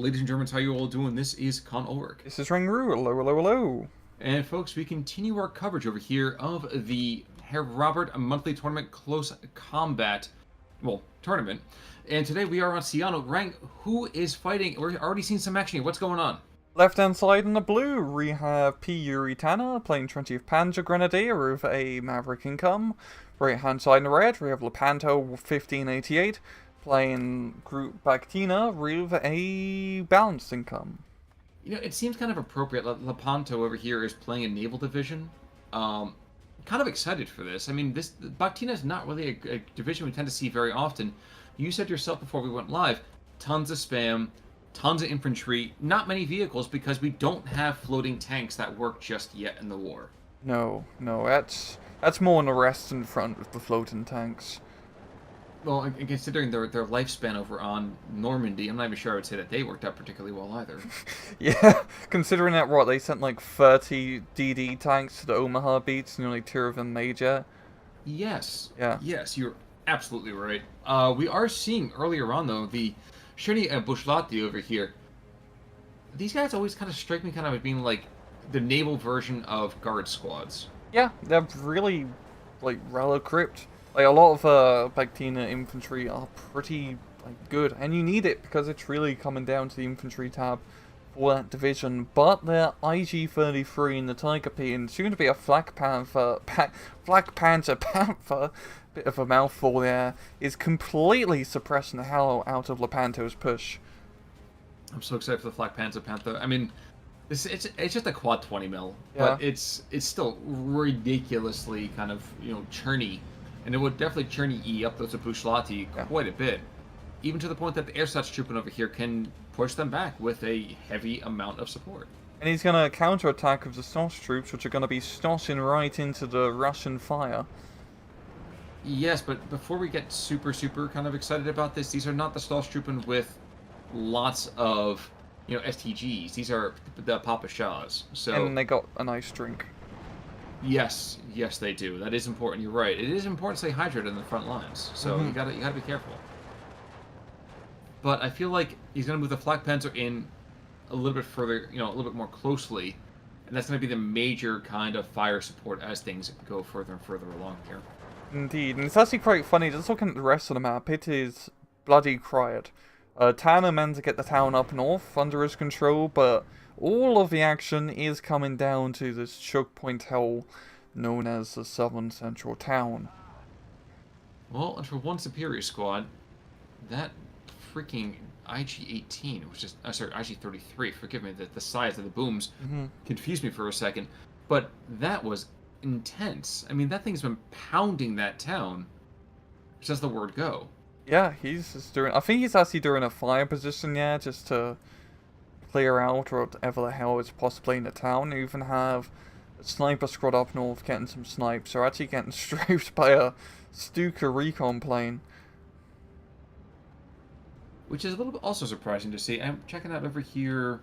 Ladies and Germans, how you all doing? This is Con Ulrich. This is Ringroo. Hello, hello, hello. And folks, we continue our coverage over here of the Herr Robert monthly tournament close combat, tournament. And today we are on Ciano. Rank, who is fighting? We're already seeing some action here. What's going on? Left hand side in the blue, we have P. Yuri Tanner playing 20th Panzer Grenadier with a Maverick income. Right hand side in the red, we have Lepanto 1588 playing Group Bactina with a balanced income. You know, it seems kind of appropriate. Lepanto over here is playing a naval division. Kind of excited for this. I mean, this Bactina is not really a division we tend to see very often. You said yourself before we went live, tons of spam, tons of infantry, not many vehicles because we don't have floating tanks that work just yet in the war. No, that's more on the rest in front with the floating tanks. Well, and considering their lifespan over on Normandy, I'm not even sure I would say that they worked out particularly well either. Yeah, considering that, they sent like 30 DD tanks to the Omaha beats and only 2 of them major. Yes. Yeah. Yes, you're absolutely right. We are seeing earlier on, though, the Tourney and Bushlati over here. These guys always kind of strike me kind of as being like the naval version of guard squads. Yeah, they're really, like, relic-crypt. Like, a lot of Bactina infantry are pretty good, and you need it because it's really coming down to the infantry tab for that division. But their IG-33 in the Tiger P, and soon to be a Flak Panzer Panther, bit of a mouthful there, is completely suppressing the hell out of Lepanto's push. I'm so excited for the Flak Panzer Panther. I mean, it's just a quad 20 mil, yeah. But it's still ridiculously kind of churny. And it would definitely churn E up those Bushlati quite a bit. Even to the point that the Ersatz trooping over here can push them back with a heavy amount of support. And he's going to counterattack with the Stoss troops, which are going to be stossing right into the Russian fire. Yes, but before we get super kind of excited about this, these are not the Stoss trooping with lots of, STGs. These are the Papa Shahs. So, and they got a nice drink. Yes, they do. That is important. You're right. It is important to stay hydrated in the front lines, so you gotta be careful. But I feel like he's gonna move the Flak Panzer in a little bit further, a little bit more closely, and that's gonna be the major kind of fire support as things go further and further along here. Indeed, and it's actually quite funny. Just looking at the rest of the map, it is bloody quiet. Tanner managed to get the town up north under his control, but all of the action is coming down to this choke point hell known as the Southern Central Town. Well, and for one superior squad, that freaking IG-18, which is, IG-33, forgive me, the size of the booms confused me for a second, but that was intense. I mean, that thing's been pounding that town, which does the word go. Yeah, he's just doing, I think he's actually doing a fire position, yeah, just to clear out or whatever the hell is possibly in the town. You even have a sniper squad up north getting some snipes, or actually getting strafed by a Stuka recon plane. Which is a little bit also surprising to see. I'm checking out over here.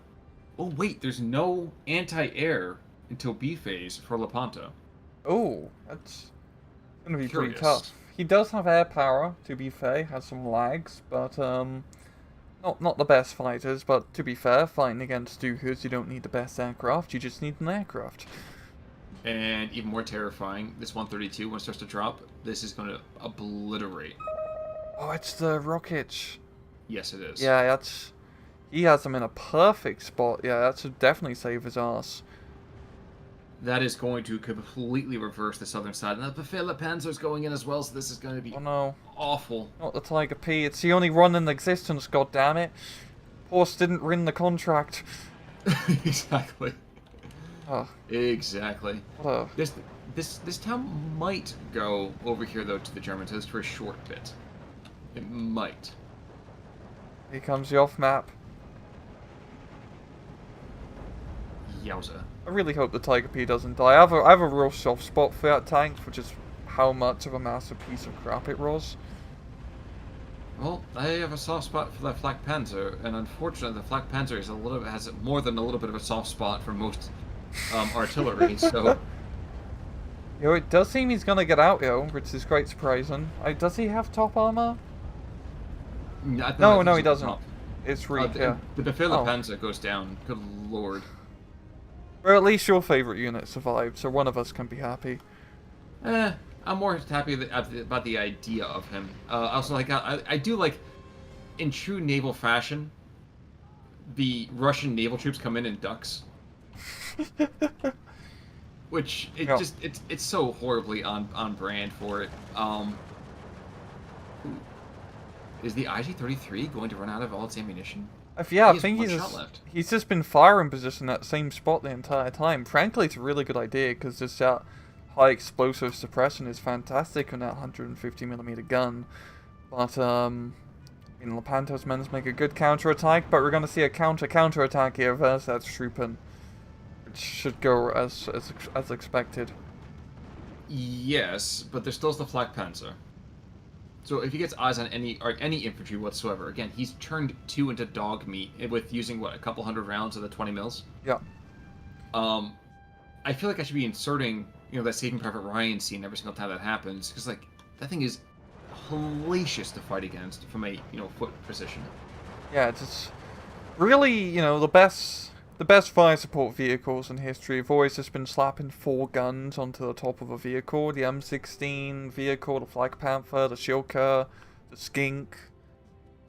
Oh wait, there's no anti-air until B phase for Lepanto. Oh, that's gonna be pretty tough. He does have air power, to be fair, has some lags, but not the best fighters, but to be fair, fighting against Stukas, you don't need the best aircraft, you just need an aircraft. And even more terrifying, this 132, when it starts to drop, this is going to obliterate. Oh, it's the rocket. Yes, it is. Yeah, he has them in a perfect spot. Yeah, that should definitely save his ass. That is going to completely reverse the southern side. And the Befehle Panzer is going in as well, so this is going to be awful. Not the Tiger P. It's the only run in existence, goddammit. Horse didn't win the contract. Exactly. Oh. Exactly. This town might go over here, though, to the Germans, just for a short bit. It might. Here comes the off-map. Yowza. I really hope the Tiger P doesn't die. I have a real soft spot for that tank, which is how much of a massive piece of crap it was. Well, I have a soft spot for that Flak Panzer, and unfortunately, the Flak Panzer has more than a little bit of a soft spot for most artillery. So, it does seem he's gonna get out, which is quite surprising. Does he have top armor? No, No, he doesn't. It's really, yeah. The Befehl Oh. Panzer goes down. Good lord. Or at least your favorite unit survived, so one of us can be happy. I'm more happy about the idea of him. Also, like, I do like, in true naval fashion, the Russian naval troops come in ducks. Which, Yeah. it's so horribly on brand for it. Is the IG-33 going to run out of all its ammunition? Yeah, I He has think one shot left. he's just been firing position that same spot the entire time. Frankly, it's a really good idea because this high explosive suppression is fantastic on that 150mm gun. But Lepanto's men make a good counter-attack, but we're going to see a counter-attack here versus that Truppen, which should go as expected. Yes, but there still's the Flak Panzer. So if he gets eyes on any infantry whatsoever, again, he's turned 2 into dog meat with using what, a couple hundred rounds of the 20 mils. Yeah. I feel like I should be inserting, that Saving Private Ryan scene every single time that happens, because like that thing is hellacious to fight against from a foot position. Yeah, it's really the best fire support vehicles in history have always just been slapping 4 guns onto the top of a vehicle. The M16 vehicle, the Flak Panther, the Shilka, the Skink.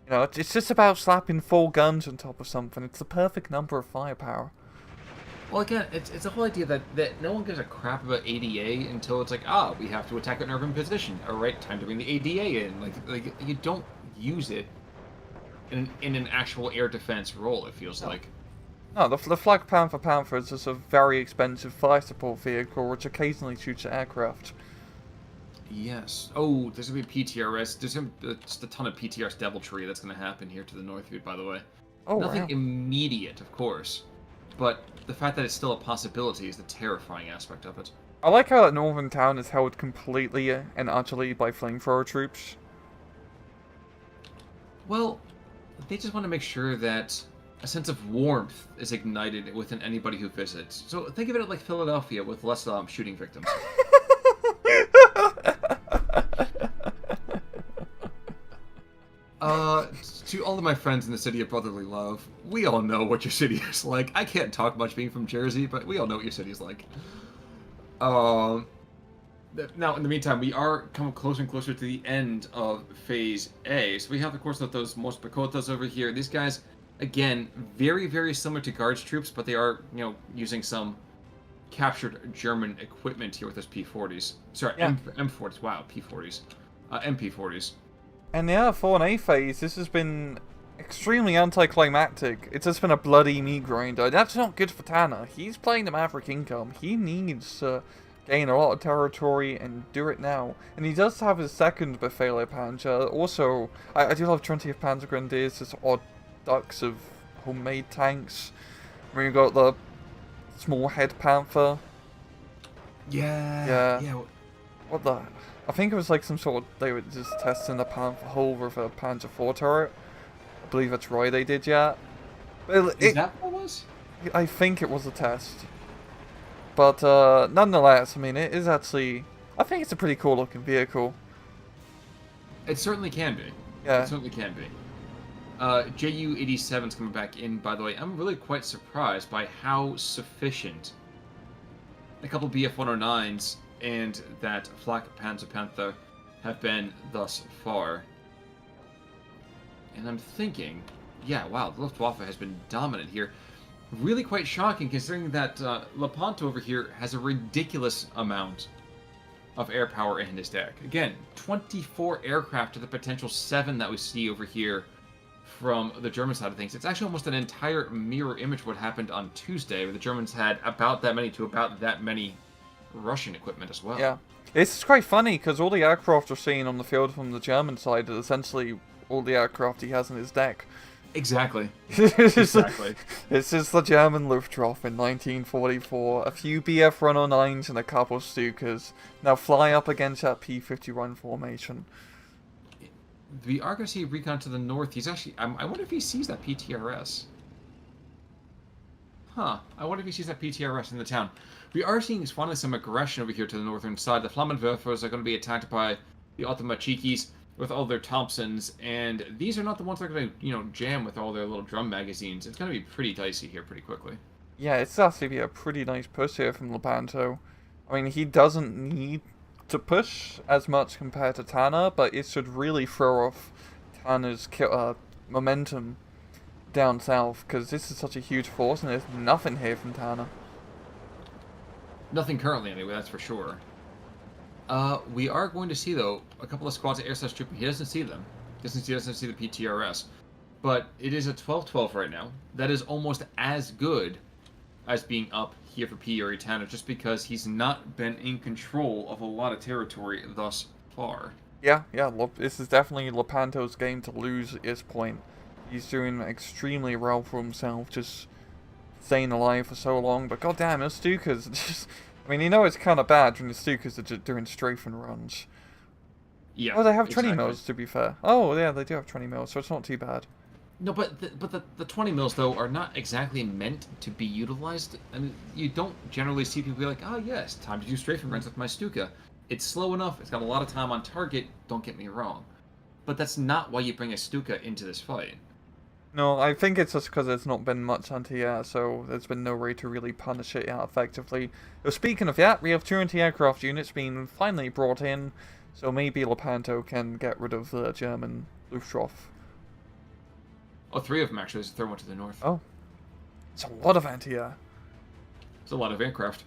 It's just about slapping 4 guns on top of something. It's the perfect number of firepower. Well, again, it's the whole idea that no one gives a crap about ADA until it's like, we have to attack an urban position. All right, time to bring the ADA in. Like you don't use it in an actual air defense role. It feels like. No, the Flak Panther is just a very expensive fire support vehicle which occasionally shoots at aircraft. Yes. Oh, there's gonna be PTRS. There's just a ton of PTRS deviltry that's gonna happen here to the north of it, by the way. Oh, Nothing wow. immediate, of course, but the fact that it's still a possibility is the terrifying aspect of it. I like how that northern town is held completely and utterly by flamethrower troops. Well, they just want to make sure that a sense of warmth is ignited within anybody who visits. So think of it like Philadelphia with less shooting victims. To all of my friends in the city of brotherly love, we all know what your city is like. I can't talk much being from Jersey, but we all know what your city is like. Now, in the meantime, we are coming closer and closer to the end of Phase A. So we have, of course, those most Bakotas over here. These guys, again, very, very similar to Guards troops, but they are, using some captured German equipment here with those P-40s. Sorry, Yeah. M40s. Wow, P-40s. MP-40s. And yeah, for an A phase, this has been extremely anticlimactic. It's just been a bloody meat grinder. That's not good for Tanner. He's playing the Maverick income. He needs to gain a lot of territory and do it now. And he does have his second Befehl Panzer. Also, I do love 20th Panzer Grenadiers, this odd ducks of homemade tanks. Where you got the small head Panther. Yeah. What the? I think it was like some sort of, they were just testing the Panther hull with a Panzer IV turret. I believe that's right, they did, yeah. Is that what it was? I think it was a test. But nonetheless, I mean, it is actually, I think it's a pretty cool looking vehicle. It certainly can be. Yeah. It certainly can be. JU-87's coming back in, by the way. I'm really quite surprised by how sufficient a couple BF-109s and that Flak Panzer Panther have been thus far. And I'm thinking, yeah, wow, the Luftwaffe has been dominant here. Really quite shocking considering that Lepanto over here has a ridiculous amount of air power in his deck. Again, 24 aircraft to the potential 7 that we see over here from the German side of things. It's actually almost an entire mirror image of what happened on Tuesday, where the Germans had about that many to about that many Russian equipment as well. Yeah. It's quite funny, because all the aircraft we're seeing on the field from the German side are essentially all the aircraft he has in his deck. Exactly. Exactly. It's just the German Luftwaffe in 1944, a few BF-109s and a couple Stukas. Now fly up against that P-51 formation. We are going to see recon to the north. He's actually... I wonder if he sees that PTRS. Huh. I wonder if he sees that PTRS in the town. We are seeing finally some aggression over here to the northern side. The Flammenwerfers are going to be attacked by the Automachikis. with all their Thompsons, and these are not the ones that are going to, jam with all their little drum magazines. It's going to be pretty dicey here pretty quickly. Yeah, it's actually be a pretty nice push here from Lepanto. I mean, he doesn't need to push as much compared to Tanner, but it should really throw off Tanner's momentum down south, because this is such a huge force, and there's nothing here from Tanner. Nothing currently, anyway, that's for sure. We are going to see, though, a couple of squads of air slash trooping. He doesn't see them. He doesn't see the PTRS. But it is a 12-12 right now. That is almost as good as being up here for P. Tanner, just because he's not been in control of a lot of territory thus far. Yeah, this is definitely Lepanto's game to lose at this point. He's doing extremely well for himself, just staying alive for so long. But goddamn, those Stukas just... I mean, it's kind of bad when the Stukas are just doing strafing runs. Yeah. Oh, they have 20 mils, to be fair. Oh, yeah, they do have 20 mils, so it's not too bad. No, but the 20 mils, though, are not exactly meant to be utilized. I mean, you don't generally see people be like, oh, yes, time to do strafing runs with my Stuka. It's slow enough. It's got a lot of time on target. Don't get me wrong. But that's not why you bring a Stuka into this fight. No, I think it's just because there's not been much anti-air, so there's been no way to really punish it yet effectively. But speaking of that, we have 2 anti-aircraft units being finally brought in, so maybe Lepanto can get rid of the German Luftwaffe. Oh, 3 of them, actually. There's a 3rd one to the north. Oh. It's a lot of anti-air. It's a lot of aircraft.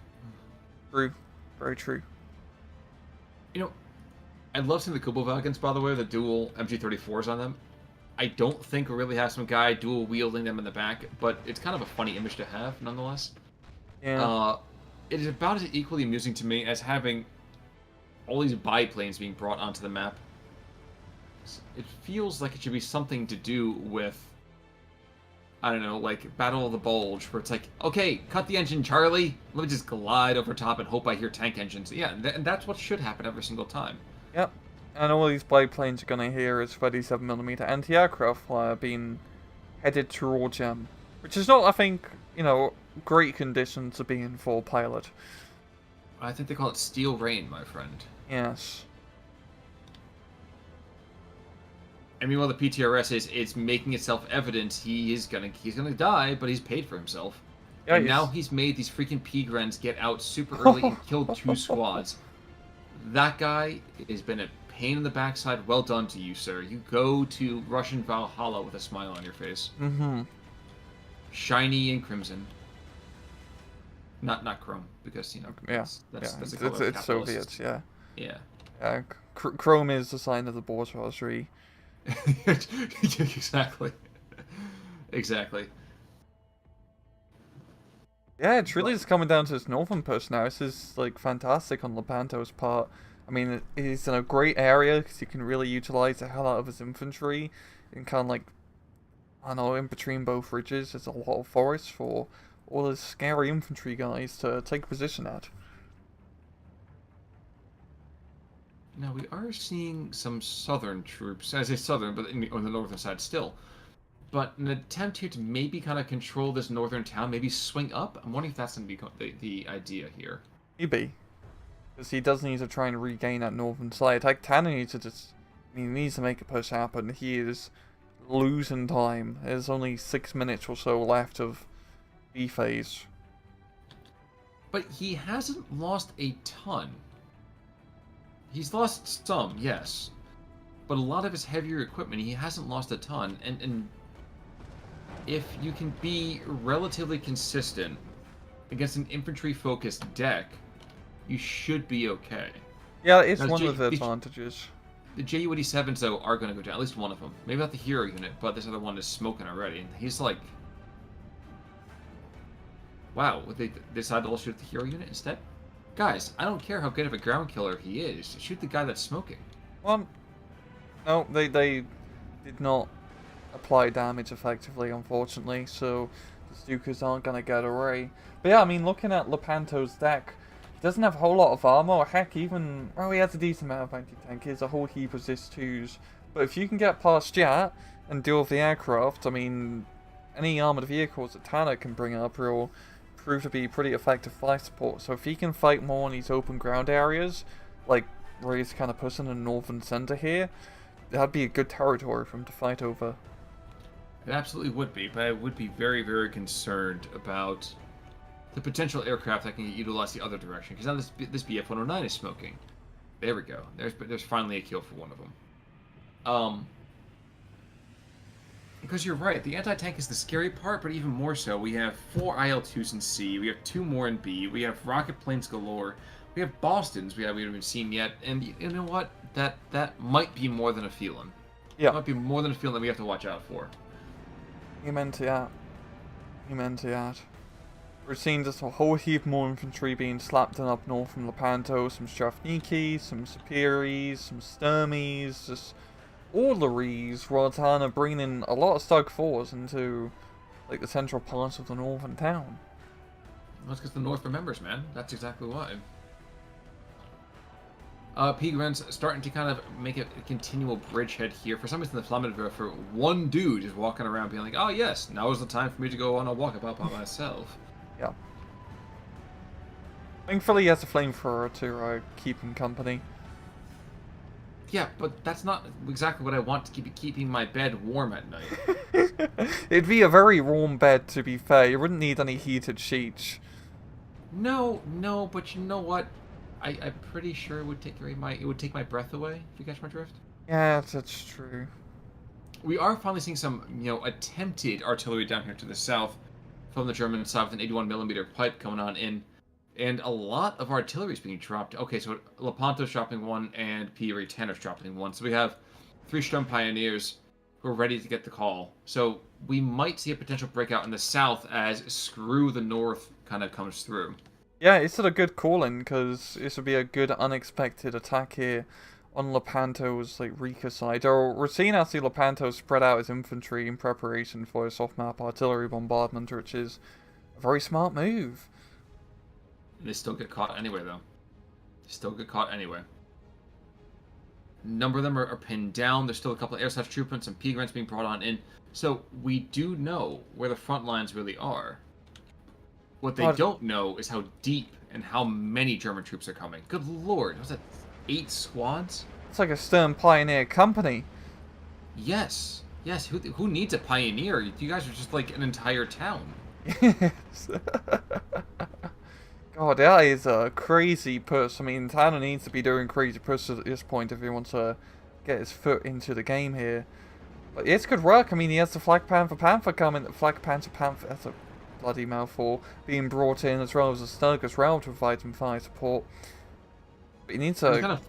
True. Very true. I love seeing the Kubelwagons, by the way, the dual MG-34s on them. I don't think we really have some guy dual wielding them in the back, but it's kind of a funny image to have, nonetheless. Yeah. It is about as equally amusing to me as having all these biplanes being brought onto the map. It feels like it should be something to do with, I don't know, like Battle of the Bulge, where it's like, okay, cut the engine, Charlie. Let me just glide over top and hope I hear tank engines. Yeah, and that's what should happen every single time. Yep. And all these biplanes are going to hear is 37mm anti-aircraft being headed towards them. Which is not, I think, great condition to be in for a pilot. I think they call it steel rain, my friend. Yes. I mean, while the PTRS is making itself evident he's gonna die, but he's paid for himself. Yeah, and now he's made these freaking P-Grens get out super early and killed 2 squads. That guy has been a pain in the backside. Well done to you, sir. You go to Russian Valhalla with a smile on your face. Mm-hmm. Shiny and crimson. Not chrome, because, that's the color it's Soviets, yeah. Yeah. Yeah, chrome is the sign of the bourgeoisie. Exactly. Exactly. Yeah, it's really just coming down to this northern push now. This is, fantastic on Lepanto's part. I mean, he's in a great area because he can really utilize the hell out of his infantry. And kind of, I don't know, in between both ridges, there's a lot of forest for all the scary infantry guys to take position at. Now, we are seeing some southern troops. I say southern, but on the northern side still. But an attempt here to maybe kind of control this northern town, maybe swing up. I'm wondering if that's going to be the idea here. Maybe. Because he does need to try and regain that northern side. Tanner needs to he needs to make a push happen. He is losing time. There's only 6 minutes or so left of B phase. But he hasn't lost a ton. He's lost some, yes. But a lot of his heavier equipment, he hasn't lost a ton. And if you can be relatively consistent against an infantry-focused deck, you should be okay. Yeah, it's one of the advantages. The Ju-87s, though, are going to go down. At least one of them. Maybe not the hero unit, but this other one is smoking already. And he's like... Wow, would they decide to all shoot the hero unit instead? Guys, I don't care how good of a ground killer he is. Shoot the guy that's smoking. Well, no, they did not apply damage effectively, unfortunately, so the Stukas aren't going to get away. But yeah, I mean, looking at Lepanto's deck, he doesn't have a whole lot of armor. Heck, even, well, he has a decent amount of anti-tank. He has a whole heap of Zis-2s. But if you can get past that and deal with the aircraft, I mean, any armored vehicles that Tanner can bring up will prove to be pretty effective flight support. So if he can fight more in these open ground areas, like where he's kind of pushing the northern center here, that'd be a good territory for him to fight over. It absolutely would be, but I would be very, very concerned about the potential aircraft that can get utilized the other direction. Because now this BF-109 is smoking. There we go. There's finally a kill for one of them. Because you're right, the anti-tank is the scary part, but even more so, we have 4 IL-2s in C, we have 2 more in B, we have rocket planes galore, we have Bostons we haven't even seen yet, and you know what? That might be more than a feeling. Yeah. It might be more than a feeling that we have to watch out for. Amen to that. Amen to that. We're seeing just a whole heap more infantry being slapped in up north from Lepanto, some Strafniki, some Superis, some Sturmies, just Orleries, Rotana bringing in a lot of Stug 4s into like the central parts of the northern town. That's because the North remembers, man. That's exactly why. Pigrens starting to kind of make a continual bridgehead here. For some reason, the Flammable for one dude is walking around being like, oh yes, now is the time for me to go on a walkabout by myself. Yeah. Thankfully, he has a flamethrower to keep him company. Yeah, but that's not exactly what I want to keep keeping my bed warm at night. It'd be a very warm bed, to be fair. You wouldn't need any heated sheets. No, but you know what? I'm pretty sure it would take my breath away, if you catch my drift. Yeah, that's true. We are finally seeing some, attempted artillery down here to the south from the German side with an 81mm pipe coming on in. And a lot of artillery is being dropped. Okay, so Lepanto's dropping 1 and P. 10 is dropping 1. So we have 3 Sturm Pioneers who are ready to get the call. So we might see a potential breakout in the south as Screw the North kind of comes through. Yeah, it's a good call-in, because this would be a good unexpected attack here on Lepanto's Rika side. Or we're seeing actually Lepanto spread out his infantry in preparation for a soft-map artillery bombardment, which is a very smart move. They still get caught anyway, though. A number of them are pinned down. There's still a couple of air troop and some Pigrens being brought on in. So we do know where the front lines really are. What they don't know is how deep and how many German troops are coming. Good lord, was that 8 squads? It's like a Stern Pioneer company. Yes. Who needs a pioneer? You guys are just like an entire town. Yes. God, that is a crazy push. I mean, Tanner needs to be doing crazy pushes at this point if he wants to get his foot into the game here. But it's good work. I mean, he has the Flak Panther coming. Flak Panther, that's a bloody mouthful, being brought in, as well as a Stug as well to provide some fire support. But he needs to... It's kind of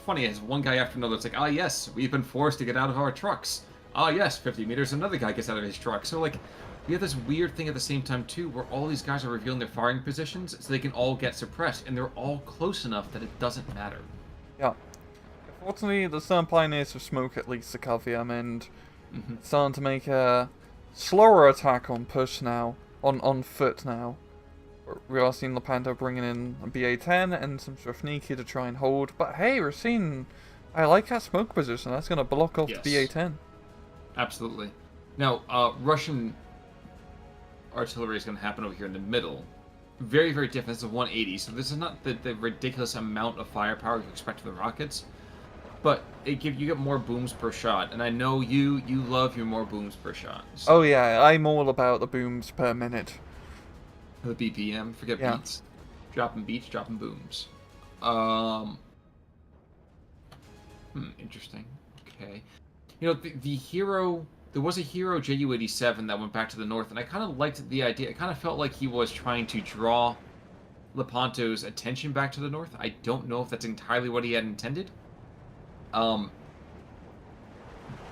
funny as one guy after another, it's like, ah yes, we've been forced to get out of our trucks. Ah yes, 50 meters, another guy gets out of his truck. So like, we have this weird thing at the same time too, where all these guys are revealing their firing positions so they can all get suppressed, and they're all close enough that it doesn't matter. Yeah. Unfortunately, the Stern Pioneers have smoke at least to cover him, and starting to make a slower attack on push now. On foot now. We are seeing Lepanto bringing in a BA-10 and some Strafniki to try and hold. But hey, we're seeing... I like that smoke position. That's going to block off the BA-10. Absolutely. Now, Russian artillery is going to happen over here in the middle. Very, very different. This is a 180, so this is not the ridiculous amount of firepower you expect from the rockets. But you get more booms per shot, and I know you love your more booms per shot. So. Oh yeah, I'm all about the booms per minute. The BPM, forget beats. Dropping beats, dropping booms. Interesting. Okay. The hero... There was a hero, Ju-87, that went back to the north, and I kind of liked the idea. I kind of felt like he was trying to draw Lepanto's attention back to the north. I don't know if that's entirely what he had intended.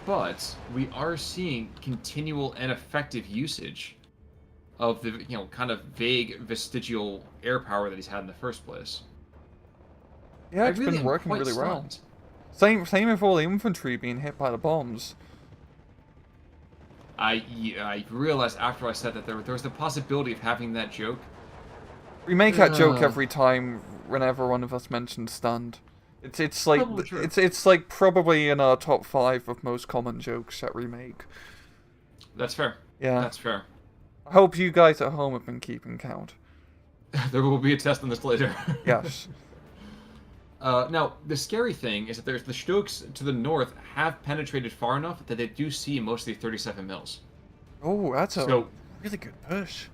But we are seeing continual and effective usage of the, kind of vague vestigial air power that he's had in the first place. Yeah, it's been working really well. Same with all the infantry being hit by the bombs. I realized after I said that there was the possibility of having that joke. We make that joke every time whenever one of us mentions stunned. It's like it's like probably in our top 5 of most common jokes that we make. That's fair. Yeah. That's fair. I hope you guys at home have been keeping count. There will be a test on this later. Yes. Now, the scary thing is that there's the Stokes to the north have penetrated far enough that they do see most of the 37 mils. Oh, that's a So, really good push.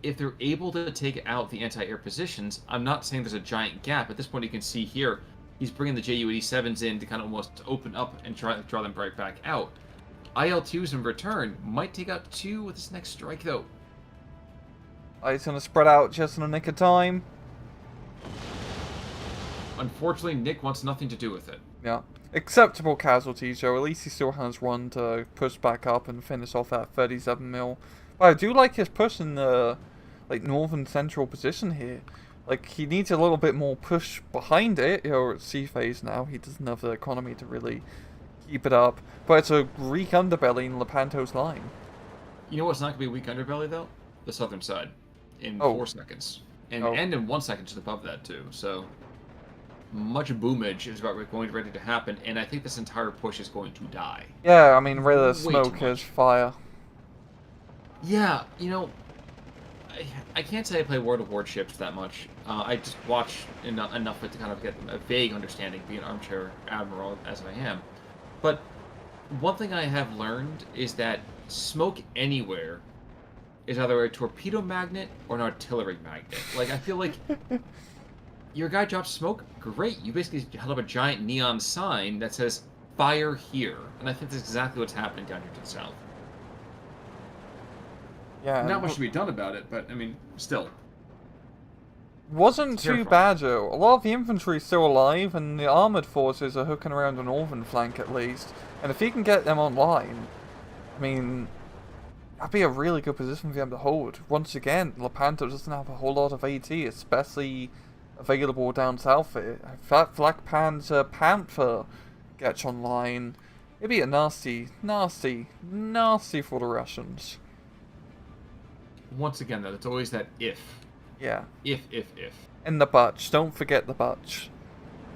if they're able to take out the anti-air positions, I'm not saying there's a giant gap. At this point, you can see here, he's bringing the Ju-87s in to kind of almost open up and try to draw them right back out. IL-2s in return might take out 2 with this next strike, though. It's going to spread out just in the nick of time. Unfortunately, Nick wants nothing to do with it. Yeah. Acceptable casualties, though. At least he still has one to push back up and finish off that 37 mil. But I do like his push in the northern central position here. Like, he needs a little bit more push behind it. Or at sea phase now. He doesn't have the economy to really keep it up. But it's a weak underbelly in Lepanto's line. You know what's not going to be a weak underbelly, though? The southern side. In 4 seconds. And in 1 second just above that, too. So, much boomage is about ready to happen. And I think this entire push is going to die. Yeah, I mean, rather Way smoke too as much. fire. Yeah, you know, I can't say I play World of Warships that much. I just watch enough of it to kind of get a vague understanding, being an armchair admiral as I am. But one thing I have learned is that smoke anywhere is either a torpedo magnet or an artillery magnet. Like, I feel like your guy drops smoke, great. You basically held up a giant neon sign that says, fire here. And I think that's exactly what's happening down here to the south. Yeah. Not much to be done about it, but, I mean, still. Wasn't too bad, though. A lot of the infantry is still alive, and the armoured forces are hooking around the northern flank at least. And if he can get them online, I mean, that'd be a really good position for them to hold. Once again, Lepanto doesn't have a whole lot of AT, especially available down south here. If that Flak Panzer Panther gets online, it'd be a nasty for the Russians. Once again, though, it's always that if. Yeah. If. And the butch. Don't forget the butch.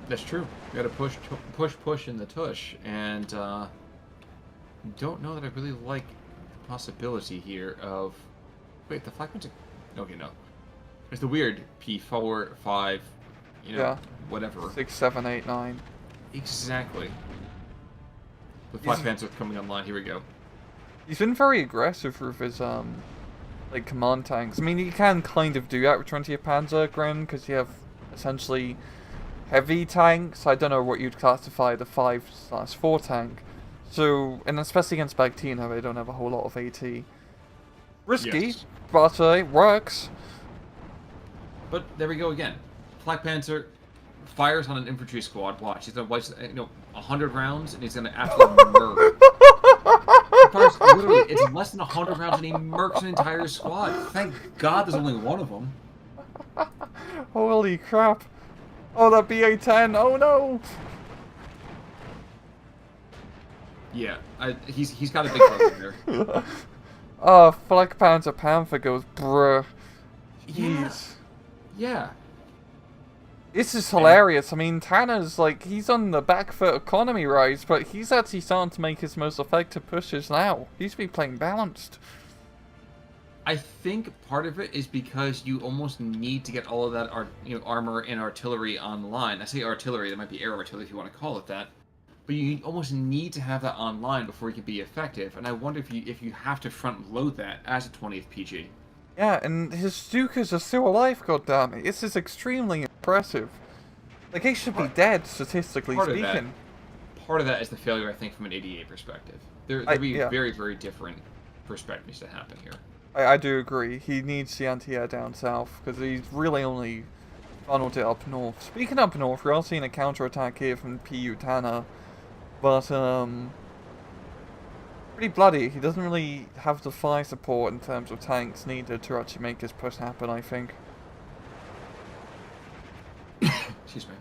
That's true. You gotta push in the tush, and don't know that I really like the possibility here of. Wait, the Flak Panzer. Okay, no. It's the weird P4, 5, Yeah. whatever. 6, 7, 8, 9. Exactly. The Flak Panzer coming online. Here we go. He's been very aggressive with his command tanks. I mean, you can kind of do that with 20th Panzer Gren because you have essentially heavy tanks. I don't know what you'd classify the 5/4 tank. So, and especially against Bagtina, they don't have a whole lot of AT. Risky, Yes. but it works. But there we go again. Flak Panzer fires on an infantry squad. Watch, he's gonna waste 100 rounds, and he's gonna absolutely murder. Fires, literally, it's less than 100 rounds, and he murks an entire squad. Thank God there's only one of them. Holy crap! Oh, that BA-10! Oh no! Yeah, he's got a big brother there. Oh, Flak Panzer Panther goes, bruh. Jeez. Yeah. This is hilarious. I mean, Tanner's he's on the back foot economy rise, but he's actually starting to make his most effective pushes now. He's been playing balanced. I think part of it is because you almost need to get all of that armor and artillery online. I say artillery, that might be air artillery if you want to call it that. But you almost need to have that online before you can be effective. And I wonder if you have to front load that as a 20th PG. Yeah, and his Stukas are still alive, goddammit. This is extremely impressive. He should be dead, statistically speaking. Part of that is the failure, I think, from an 88 perspective. There'd be very, very different perspectives to happen here. I do agree. He needs the anti-air down south, because he's really only funneled it up north. Speaking up north, we are seeing a counter-attack here from PU Tanner. But, pretty bloody. He doesn't really have the fire support in terms of tanks needed to actually make his push happen, I think. Excuse me.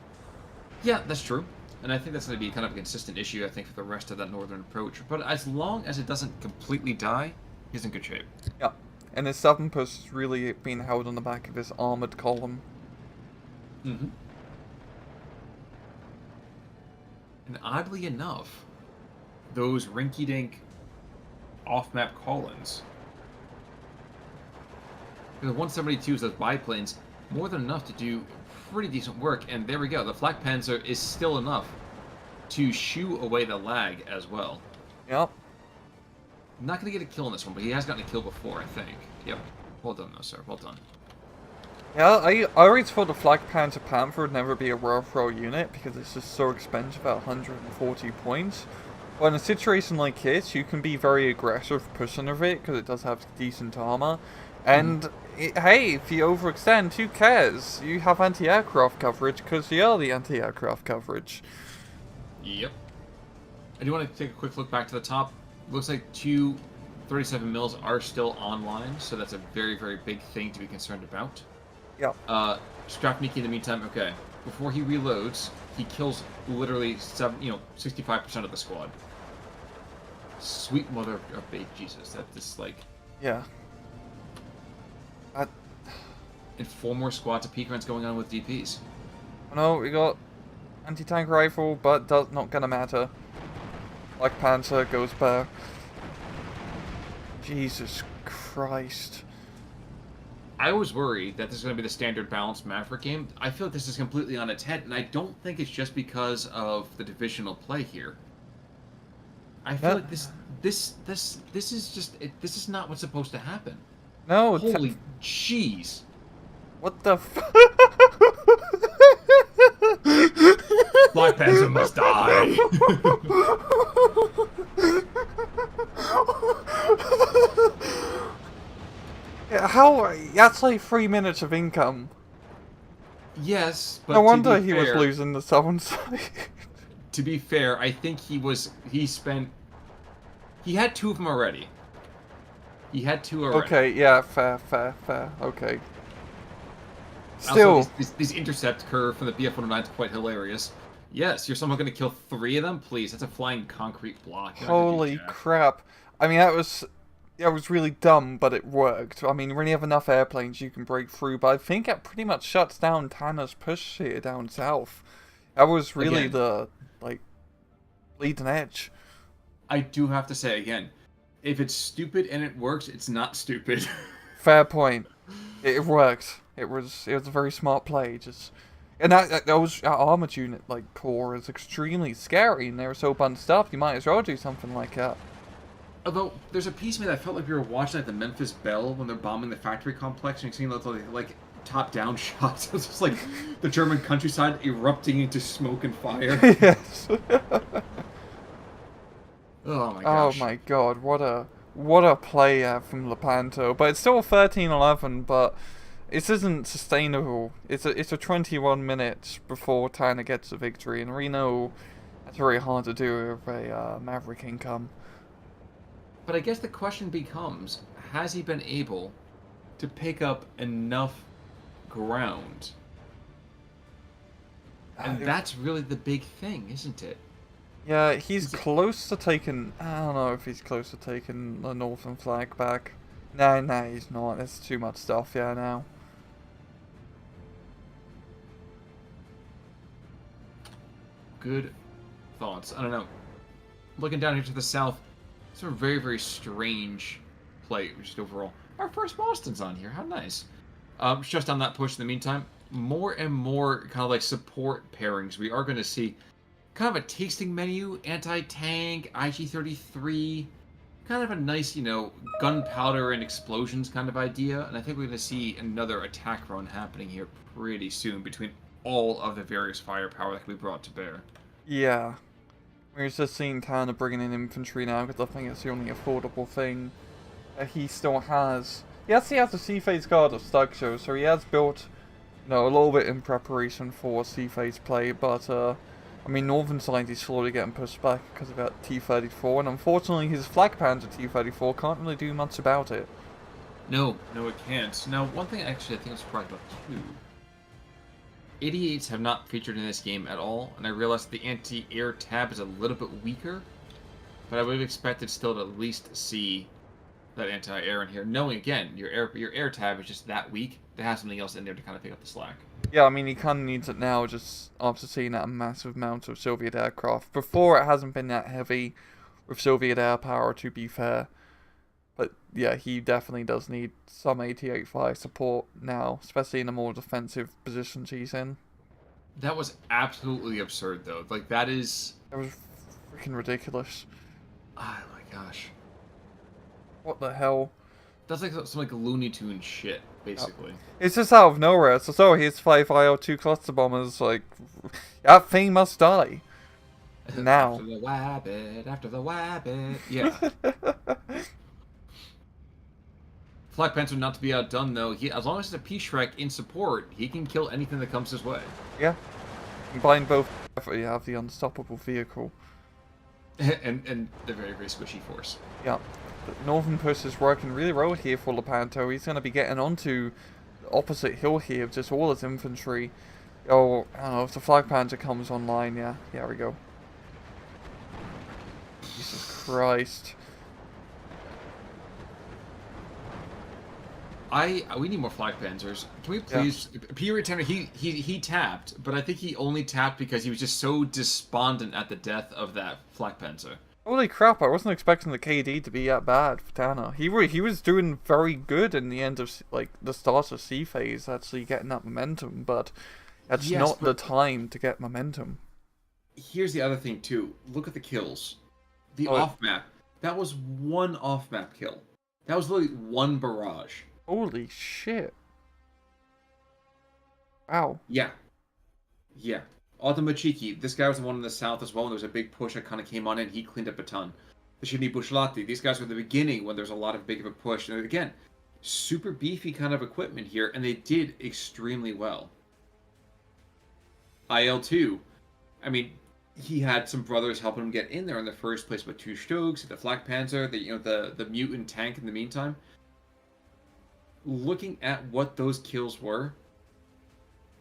Yeah, that's true. And I think that's going to be kind of a consistent issue, I think, for the rest of that northern approach. But as long as it doesn't completely die, he's in good shape. Yeah. And his southern push is really being held on the back of his armoured column. Mm-hmm. And oddly enough, those rinky-dink off-map call-ins, the 172s, those biplanes, more than enough to do pretty decent work. And there we go. The Flak Panzer is still enough to shoo away the lag as well. Yep. Not going to get a kill on this one, but he has gotten a kill before, I think. Yep. Well done, though, sir. Well done. Yeah, I always thought the Flak Panzer Panther would never be a worthwhile unit because it's just so expensive at 140 points. But in a situation like this, you can be very aggressive pushing of it because it does have decent armor. And hey, if you overextend, who cares? You have anti-aircraft coverage because you are the anti-aircraft coverage. Yep. I do want to take a quick look back to the top. Looks like two 37 mils are still online, so that's a very, very big thing to be concerned about. Yep. Strapniki in the meantime, okay. Before he reloads, he kills literally 65% of the squad. Sweet mother of babe Jesus, that just like. Yeah. And 4 more squads of peak runs going on with DPs. No, we got anti-tank rifle, but does not gonna matter. Like Panzer goes bare. Jesus Christ. I was worried that this is going to be the standard balanced Maverick game. I feel like this is completely on its head, and I don't think it's just because of the divisional play here. I feel like this is just this is not what's supposed to happen. No, Holy jeez! What the Black Panther must die. Yeah, how? That's like 3 minutes of income. Yes, but No wonder to be he fair, was losing the southern side. To be fair, I think he had 2 of them already. He had 2 already. Okay, yeah, fair. Okay. Still, Also, these intercept curve from the BF-109 is quite hilarious. Yes, you're somehow going to kill 3 of them? Please, that's a flying concrete block. holy crap. I mean, that was really dumb, but it worked. I mean, when you have enough airplanes, you can break through, but I think it pretty much shuts down Tanner's push here down south. That was really the, leading edge. I do have to say, again, if it's stupid and it works, it's not stupid. Fair point. It worked. It was a very smart play. And that armored unit core is extremely scary, and they were so bunched up. You might as well do something like that. Although there's a piece of me that felt like we were watching the Memphis Belle when they're bombing the factory complex, and you're seeing those top-down shots. It's just like the German countryside erupting into smoke and fire. Yes. Oh my gosh. Oh my god! What a play from Lepanto. But it's still 13-11. But this isn't sustainable. It's a 21 minutes before Tanner gets the victory, and we know that's very hard to do with a Maverick income. But I guess the question becomes, has he been able to pick up enough ground? And that's really the big thing, isn't it? Yeah, he's close to taking... I don't know if he's close to taking the northern flag back. Nah, he's not. There's too much stuff, yeah, now. Good thoughts. I don't know. Looking down here to the south, it's a very, very strange play, just overall. Our first Boston's on here. How nice. Just on that push in the meantime, more and more kind of support pairings. We are going to see kind of a tasting menu, anti-tank, IG-33, kind of a nice, gunpowder and explosions kind of idea. And I think we're going to see another attack run happening here pretty soon between all of the various firepower that can be brought to bear. Yeah. We're just seeing Tanner bringing in infantry now, because I think it's the only affordable thing that he still has. Yes, he has a Sea-Phase Guard of Stugshire, so he has built, a little bit in preparation for Sea-Phase play, but, I mean, northern side he's slowly getting pushed back because of that T-34, and unfortunately his Flak Panzer T-34 can't really do much about it. No, it can't. Now, one thing actually I think I'm surprised about too. 88s have not featured in this game at all, and I realized the anti-air tab is a little bit weaker, but I would have expected still to at least see that anti-air in here. Knowing, again, your air tab is just that weak, there has something else in there to kind of pick up the slack. Yeah, I mean, he kind of needs it now, just after seeing that massive amount of Soviet aircraft. Before, it hasn't been that heavy with Soviet air power, to be fair. But yeah, he definitely does need some 88 support now, especially in the more defensive positions he's in. That was absolutely absurd, though. Like, that is... It was freaking ridiculous. Oh, my gosh. What the hell? That's like some, like, Looney Tunes shit, basically. It's just out of nowhere. So here's 5 IL-2 cluster bombers. Like, that thing must die. Now. After the wabbit, after the wabbit. Yeah. Flak Panzer not to be outdone, though. As long as it's a P-Shrek in support, he can kill anything that comes his way. Yeah. Combine both, you have the unstoppable vehicle. and the very, very squishy force. Yeah. The northern push is working really well here for Lepanto. He's going to be getting onto the opposite hill here of just all his infantry. Oh, I don't know, if the Flak Panzer comes online, yeah. There we go. Jesus Christ. We need more Flak Panzers. Can we please? Yeah. He tapped, but I think he only tapped because he was just so despondent at the death of that Flak Panzer. Holy crap! I wasn't expecting the KD to be that bad for Tana. He was doing very good in the end of like the start of C phase, actually getting that momentum, but that's not the time to get momentum. Here's the other thing too. Look at the kills. The off map. That was one off map kill. That was literally one barrage. Holy shit. Wow. Yeah. Yeah. Automachiki, this guy was the one in the south as well, and there was a big push that kind of came on in, he cleaned up a ton. The Shini Bushlati, these guys were at the beginning when there's a lot of big of a push. And again, super beefy kind of equipment here, and they did extremely well. IL-2, I mean, he had some brothers helping him get in there in the first place with 2 Stogs, the Flak Panzer, the mutant tank in the meantime. Looking at what those kills were,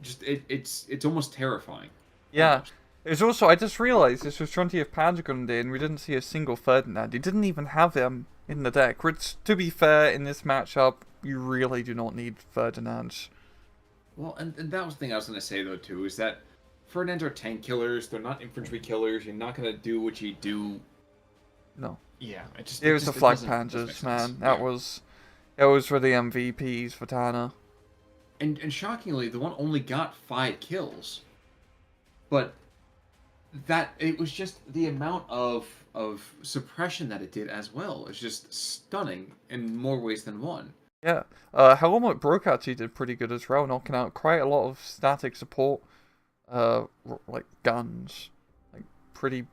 just it's almost terrifying. Yeah. Almost. It's also, I just realized this was 20th Panzer Day and we didn't see a single Ferdinand. He didn't even have him in the deck, which, to be fair, in this matchup, you really do not need Ferdinands. Well, and that was the thing I was going to say, though, too, is that Ferdinands are tank killers, they're not infantry killers, you're not going to do what you do. No. Yeah, it was the Flak Panzers, man. It was for the MVPs for Tana. And shockingly, the one only got 5 kills. But that it was just the amount of suppression that it did as well. It's just stunning in more ways than one. Yeah. Helmut Brook actually did pretty good as well, knocking out quite a lot of static support, like guns. Like pretty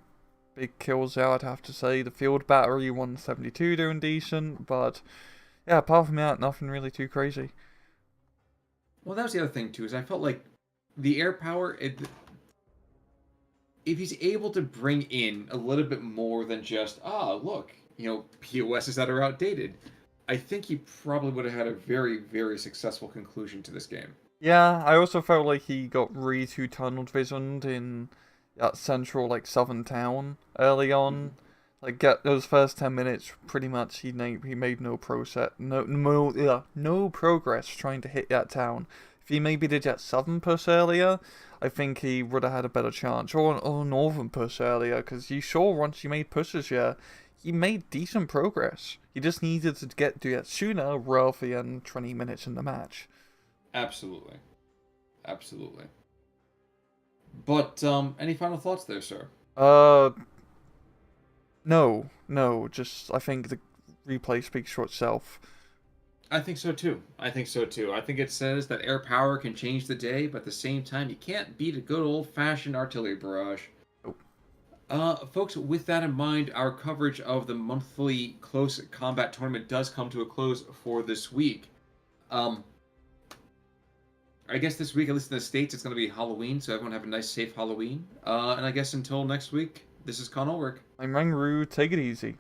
big kills there, I'd have to say. The field battery 172 doing decent, but yeah, apart from that, nothing really too crazy. Well, that was the other thing too, is I felt like the air power, if he's able to bring in a little bit more than just, look, POSs that are outdated, I think he probably would have had a very, very successful conclusion to this game. Yeah, I also felt like he got really too tunnel visioned in that central, like, southern town early on. Mm-hmm. Like, get those first 10 minutes, pretty much he made no progress trying to hit that town. If he maybe did that southern push earlier, I think he would have had a better chance. Or northern push earlier, because you saw once he made pushes, yeah, he made decent progress. He just needed to get to that sooner rather than 20 minutes in the match. Absolutely. Absolutely. But, any final thoughts there, sir? No, just, I think the replay speaks for itself. I think so too. I think it says that air power can change the day, but at the same time, you can't beat a good old-fashioned artillery barrage. Nope. Folks, with that in mind, our coverage of the monthly close combat tournament does come to a close for this week. I guess this week, at least in the States, it's going to be Halloween, so everyone have a nice, safe Halloween. And I guess until next week, this is Con Ulrich. I'm Rangru. Take it easy.